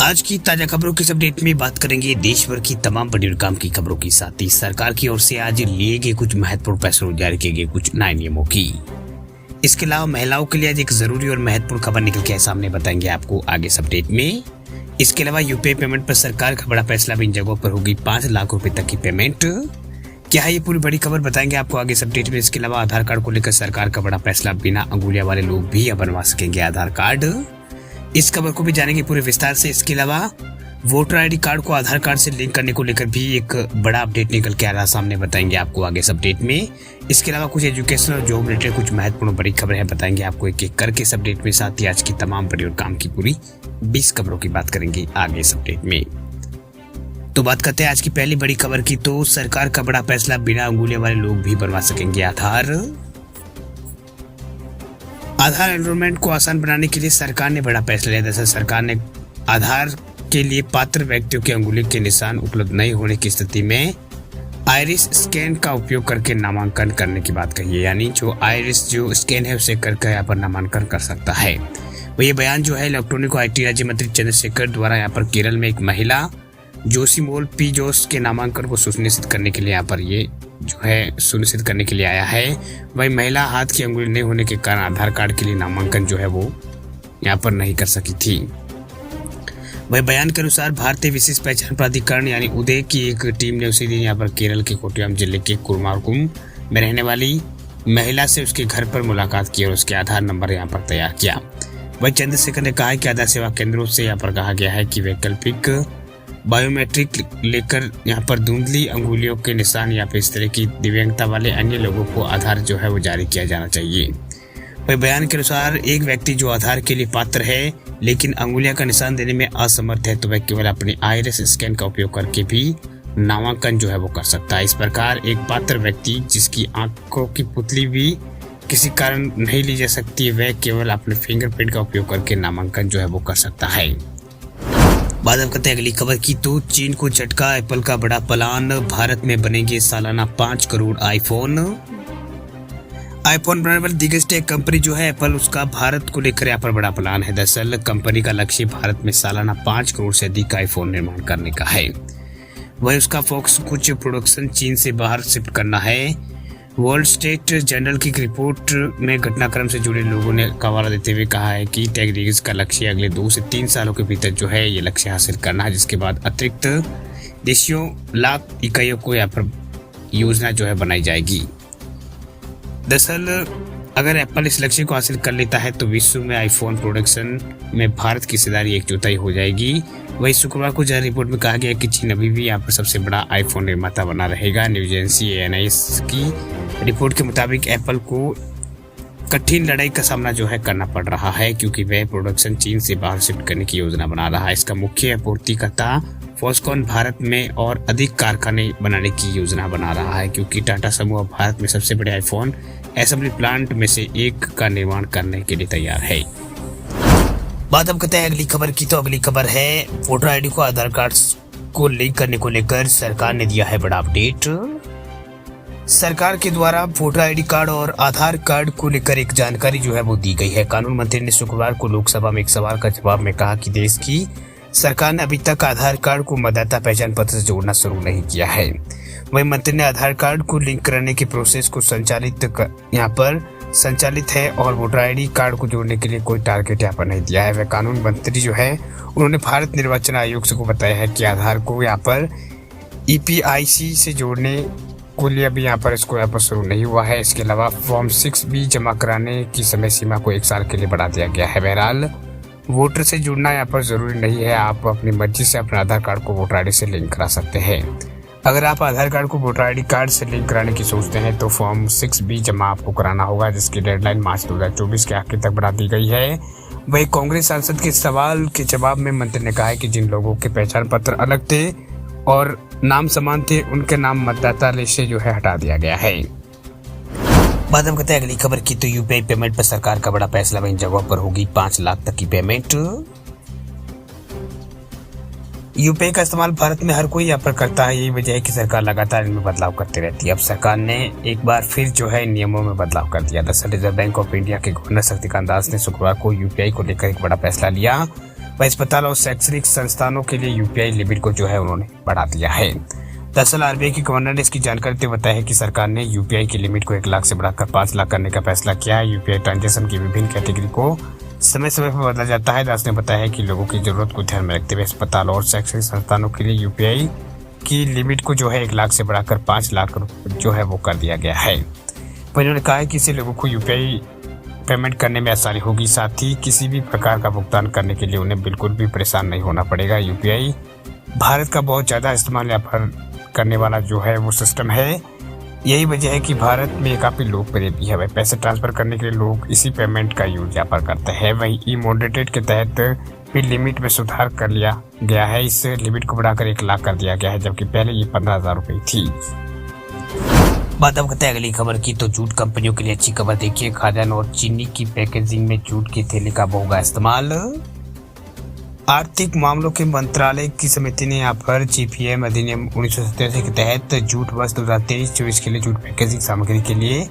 आज की ताजा खबरों की अपडेट में बात करेंगे देश भर की तमाम बड़ी और काम की खबरों के साथ ही सरकार की ओर से आज लिए गए कुछ महत्वपूर्ण फैसलों जारी किए गए कुछ नए नियमों की। इसके अलावा महिलाओं के लिए आज एक जरूरी और महत्वपूर्ण खबर निकल के सामने बताएंगे आपको आगे इस अपडेट में। इसके अलावा यूपीआई पेमेंट पर सरकार का बड़ा फैसला, इन जगहों पर होगी 5 लाख रुपए तक की पेमेंट। क्या है ये पूरी बड़ी खबर बताएंगे आपको आगे इस अपडेट में। इसके अलावा आधार कार्ड को लेकर सरकार का बड़ा फैसला, बिना अंगुलियां वाले लोग भी अब बनवा सकेंगे आधार कार्ड। इस खबर को भी जानेंगे पूरे विस्तार से। इसके अलावा वोटर आईडी कार्ड को आधार कार्ड से लिंक करने को लेकर भी एक बड़ा अपडेट निकल के आ रहा सामने, बताएंगे आपको आगे इस अपडेट में। इसके अलावा कुछ एजुकेशन और जॉब रिलेटेड कुछ महत्वपूर्ण बड़ी खबरें हैं, बताएंगे आपको एक एक करके इस अपडेट में। साथ ही आज की तमाम बड़ी और काम की पूरी 20 खबरों की बात करेंगे आगे इस अपडेट में। तो बात करते हैं आज की पहली बड़ी खबर की। तो सरकार का बड़ा फैसला, बिना अंगुलियों वाले लोग भी बनवा सकेंगे आधार एनरोलमेंट को आसान बनाने के लिए सरकार ने बड़ा फैसला लिया। दरअसल सरकार ने आधार के लिए पात्र व्यक्तियों के अंगुली के निशान उपलब्ध नहीं होने की स्थिति में आइरिस स्कैन का उपयोग करके नामांकन करने की बात कही है। यानी जो आइरिस जो स्कैन है उसे करके यहाँ पर नामांकन कर सकता है। वह ये बयान जो है इलेक्ट्रॉनिक और IT राज्य मंत्री चंद्रशेखर द्वारा यहाँ पर केरल में एक महिला जोशीमोल पी जोस के नामांकन को सुनिश्चित करने के लिए यहाँ पर ये जो है सुनिश्चित करने के लिए आया है। वही महिला हाथ की अंगुली नहीं होने के कारण आधार कार्ड के लिए नामांकन जो है वो यहाँ पर नहीं कर सकी थी। वही बयान के अनुसार भारतीय विशेष पहचान प्राधिकरण यानी उदय की एक टीम ने उसी दिन यहाँ पर केरल के कोट्टयम जिले के कुरमारकुम में रहने वाली महिला से उसके घर पर मुलाकात की और उसके आधार नंबर यहाँ पर तैयार किया। वही चंद्रशेखर ने कहा कि आधार सेवा केंद्रों से यहाँ पर कहा गया है कि वैकल्पिक बायोमेट्रिक लेकर यहाँ पर धुंधली अंगुलियों के निशान या फिर इस तरह की दिव्यांगता वाले अन्य लोगों को आधार जो है वो जारी किया जाना चाहिए। वही बयान के अनुसार एक व्यक्ति जो आधार के लिए पात्र है लेकिन अंगुलियां का निशान देने में असमर्थ है तो वह केवल अपने आइरिस स्कैन का उपयोग करके भी नामांकन जो है वो कर सकता है। इस प्रकार एक पात्र व्यक्ति जिसकी आंखों की पुतली भी किसी कारण नहीं ली जा सकती, वह केवल अपने फिंगरप्रिंट का उपयोग करके नामांकन जो है वो कर सकता है। बात अब करते हैं अगली खबर की। तो चीन को झटका, एप्पल का बड़ा प्लान, भारत में बनेंगे सालाना 5 करोड़ आईफोन बनाने वाली दिग्गज टेक कंपनी जो है एप्पल, उसका भारत को लेकर यहाँ पर बड़ा प्लान है। दरअसल कंपनी का लक्ष्य भारत में सालाना 5 करोड़ से अधिक आईफोन निर्माण करने का है। वही उसका फोकस कुछ प्रोडक्शन चीन से बाहर शिफ्ट करना है। वर्ल्ड स्टेट जर्नल की रिपोर्ट में घटनाक्रम से जुड़े लोगों ने हवाला देते हुए कहा है कि टेक दिग्गज का लक्ष्य अगले 2 से 3 सालों के भीतर जो है ये लक्ष्य हासिल करना है, जिसके बाद अतिरिक्त देशियों लाख इकाइयों को यहाँ पर योजना जो है बनाई जाएगी। दरअसल अगर एप्पल इस लक्ष्य को हासिल कर लेता है तो विश्व में आईफोन प्रोडक्शन में भारत की हिस्सेदारी 1/4 हो जाएगी। वही शुक्रवार को जारी रिपोर्ट में कहा गया कि चीन अभी भी यहाँ पर सबसे बड़ा आईफोन निर्माता बना रहेगा। न्यूज एजेंसी ANS की रिपोर्ट के मुताबिक एप्पल को कठिन लड़ाई का सामना जो है करना पड़ रहा है क्योंकि वह प्रोडक्शन चीन से बाहर शिफ्ट करने की योजना बना रहा है। इसका मुख्य आपूर्तिकर्ता फॉक्सकॉन भारत में और अधिक कारखाने बनाने की योजना बना रहा है क्योंकि टाटा समूह भारत में सबसे बड़े आईफोन असेंबली प्लांट में से एक का निर्माण करने के लिए तैयार है। बात अब करते हैं अगली खबर की। तो अगली खबर है वोटर आईडी को आधार कार्ड को लिंक करने को लेकर सरकार ने दिया है बड़ा अपडेट। सरकार के द्वारा वोटर आईडी कार्ड और आधार कार्ड को लेकर एक जानकारी जो है वो दी गई है। कानून मंत्री ने शुक्रवार को लोकसभा में एक सवाल का जवाब में कहा कि देश की सरकार ने अभी तक आधार कार्ड को मतदाता पहचान पत्र से जोड़ना शुरू नहीं किया है। वही मंत्री ने आधार कार्ड को लिंक कराने की प्रोसेस को यहाँ पर संचालित है और वोटर आईडी कार्ड को जोड़ने के लिए कोई टारगेट यहाँ पर नहीं दिया है। वह कानून मंत्री जो है उन्होंने भारत निर्वाचन आयोग से को बताया है कि आधार को यहाँ पर EPIC से जोड़ने को लिए अभी यहाँ पर इसको यहाँ पर शुरू नहीं हुआ है। इसके अलावा फॉर्म 6B जमा कराने की समय सीमा को 1 साल के लिए बढ़ा दिया गया है। बहरहाल वोटर से जुड़ना यहाँ पर जरूरी नहीं है, आप अपनी मर्जी से अपने आधार कार्ड को वोटर आईडी से लिंक करा सकते हैं। अगर आप आधार कार्ड को वोटर आईडी कार्ड से लिंक कराने की सोचते हैं तो फॉर्म 6B जमा आपको कराना होगा, जिसकी डेडलाइन मार्च 2024 के आखिर तक बढ़ा दी गई है। वही कांग्रेस सांसद के सवाल के जवाब में मंत्री ने कहा है कि जिन लोगों के पहचान पत्र अलग थे और नाम समान थे उनके नाम मतदाता लिस्ट से जो है हटा दिया गया है। बात हम करते हैं अगली खबर की। तो यूपीआई पेमेंट पर सरकार का बड़ा फैसला, इन जगहों पर होगी 5 लाख तक की पेमेंट। यूपीआई का इस्तेमाल भारत में हर कोई यहाँ पर करता है, यही वजह है कि सरकार लगातार इनमें बदलाव करती रहती है। अब सरकार ने एक बार फिर जो है नियमों में बदलाव कर दिया। दरअसल रिजर्व बैंक ऑफ इंडिया के गवर्नर शक्तिकांत दास ने शुक्रवार को यूपीआई को लेकर एक बड़ा फैसला लिया। वह अस्पताल और शैक्षणिक संस्थानों के लिए यूपीआई लिमिट को जो है उन्होंने बढ़ा दिया है। दरअसल आरबीआई के गवर्नर ने इसकी जानकारी देते बताया है कि सरकार ने यूपीआई की लिमिट को 1 लाख से बढ़ाकर 5 लाख करने का फैसला किया है। यूपीआई ट्रांजैक्शन की विभिन्न कैटेगरी को समय समय पर बदला जाता है। दास ने बताया है कि लोगों की जरूरत को ध्यान में रखते हुए अस्पताल और शैक्षणिक संस्थानों के लिए यूपीआई की लिमिट को जो है 1 लाख से बढ़ाकर 5 लाख जो है वो कर दिया गया है। उन्होंने कहा है कि इससे लोगों को यूपीआई पेमेंट करने में आसानी होगी, साथ ही किसी भी प्रकार का भुगतान करने के लिए उन्हें बिल्कुल भी परेशान नहीं होना पड़ेगा। यूपीआई भारत का बहुत ज़्यादा इस्तेमाल यहाँ पर करने वाला जो है वो सिस्टम है। यही वजह है कि भारत में काफ़ी लोकप्रिय भी है। पैसे ट्रांसफर करने के लिए लोग इसी पेमेंट का यूज यहाँ पर करते हैं। वही ई मॉडरेटेड के तहत भी लिमिट में सुधार कर लिया गया है। इस लिमिट को बढ़ाकर 1 लाख कर दिया गया है, जबकि पहले ये 15,000 रुपये थी। बात अब करते हैं अगली खबर की। तो जूट कंपनियों के लिए अच्छी खबर देखिए। खाद्यान्न और चीनी की पैकेजिंग में जूट के थैले का होगा इस्तेमाल। आर्थिक मामलों के मंत्रालय की समिति ने यहाँ पर जीपीएम अधिनियम 1987 के तहत जूट वर्ष 2023-24 के लिए जूट पैकेजिंग सामग्री के लिए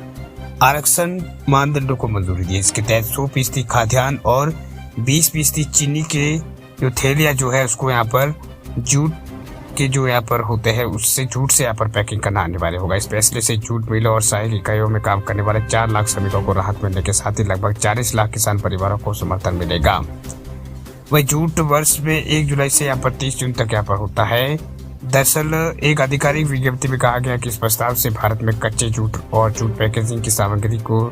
आरक्षण मानदंडों को मंजूरी दी। इसके तहत 100% खाद्यान्न और 20% चीनी के जो थैलियाँ जो है उसको यहाँ पर जूट के जो यहाँ पर होते हैं उससे जूट से यहाँ पर पैकिंग करना अनिवार्य होगा। इस फैसले से जूट मिलों और सहायक इकाइयों में काम करने वाले 4 लाख श्रमिकों को राहत मिलने के साथ ही लगभग 40 लाख किसान परिवारों को समर्थन मिलेगा। वह जूट वर्ष में 1 जुलाई से यहाँ पर 30 जून तक यहाँ पर होता है। दरअसल एक आधिकारिक विज्ञप्ति में कहा गया कि इस प्रस्ताव से भारत में कच्चे जूट और जूट पैकेजिंग की सामग्री को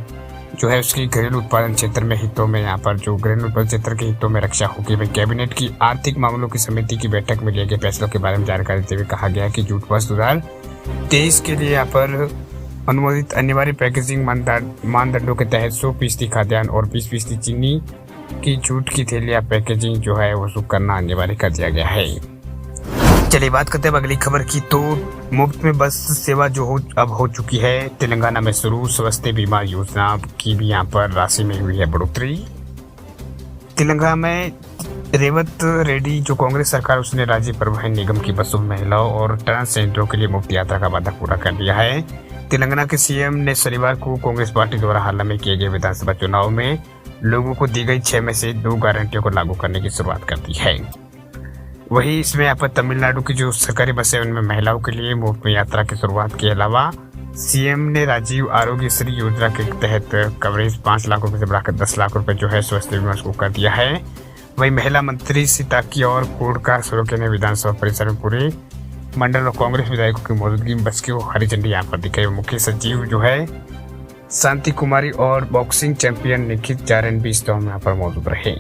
जो है उसकी घरेलू उत्पादन क्षेत्र में हितों में यहाँ पर जो घरेलू उत्पादन क्षेत्र के हितों में रक्षा होगी। वही कैबिनेट की आर्थिक मामलों की समिति की बैठक में लिए गए फैसलों के बारे में जानकारी देते हुए कहा गया कि जूट वर्ष 2023 के लिए यहाँ पर अनुमोदित अनिवार्य पैकेजिंग मानदंडों के तहत 100% खाद्यान्न और 20% चीनी की जूट की थैलियाँ पैकेजिंग जो है वो शुरू करना अनिवार्य कर दिया गया है। चलिए बात करते हैं अगली खबर की। तो मुफ्त में बस सेवा जो अब हो चुकी है तेलंगाना में शुरू। स्वास्थ्य बीमा योजना की भी यहाँ पर राशि में हुई है बढ़ोतरी। तेलंगाना में रेवंत रेड्डी जो कांग्रेस सरकार उसने राज्य परिवहन निगम की बसों में महिलाओं और ट्रांसजेंडरों के लिए मुफ्त यात्रा का वादा पूरा कर दिया है। तेलंगाना के सीएम ने शनिवार को कांग्रेस पार्टी द्वारा हाल में किए गए विधानसभा चुनाव में लोगों को दी गई 6 में से 2 गारंटियों को लागू करने की शुरुआत कर दी है। वही इसमें यहाँ पर तमिलनाडु की जो सरकारी बसें उनमें महिलाओं के लिए मुफ्त में यात्रा की शुरुआत के अलावा सीएम ने राजीव आरोग्यश्री योजना के तहत कवरेज 5 लाख रुपए से बढ़ाकर 10 लाख रुपए जो है स्वास्थ्य बीमा को कर दिया है। वही महिला मंत्री सीताकी और कोडका सोरेन ने विधानसभा परिसर में पूरे मंडल और कांग्रेस विधायकों की मौजूदगी में बस की हरी झंडी यहाँ पर दिखाई। मुख्य सचिव जो है शांति कुमारी और बॉक्सिंग चैंपियन निखित जारन भी इस दौरान यहाँ पर मौजूद रहे।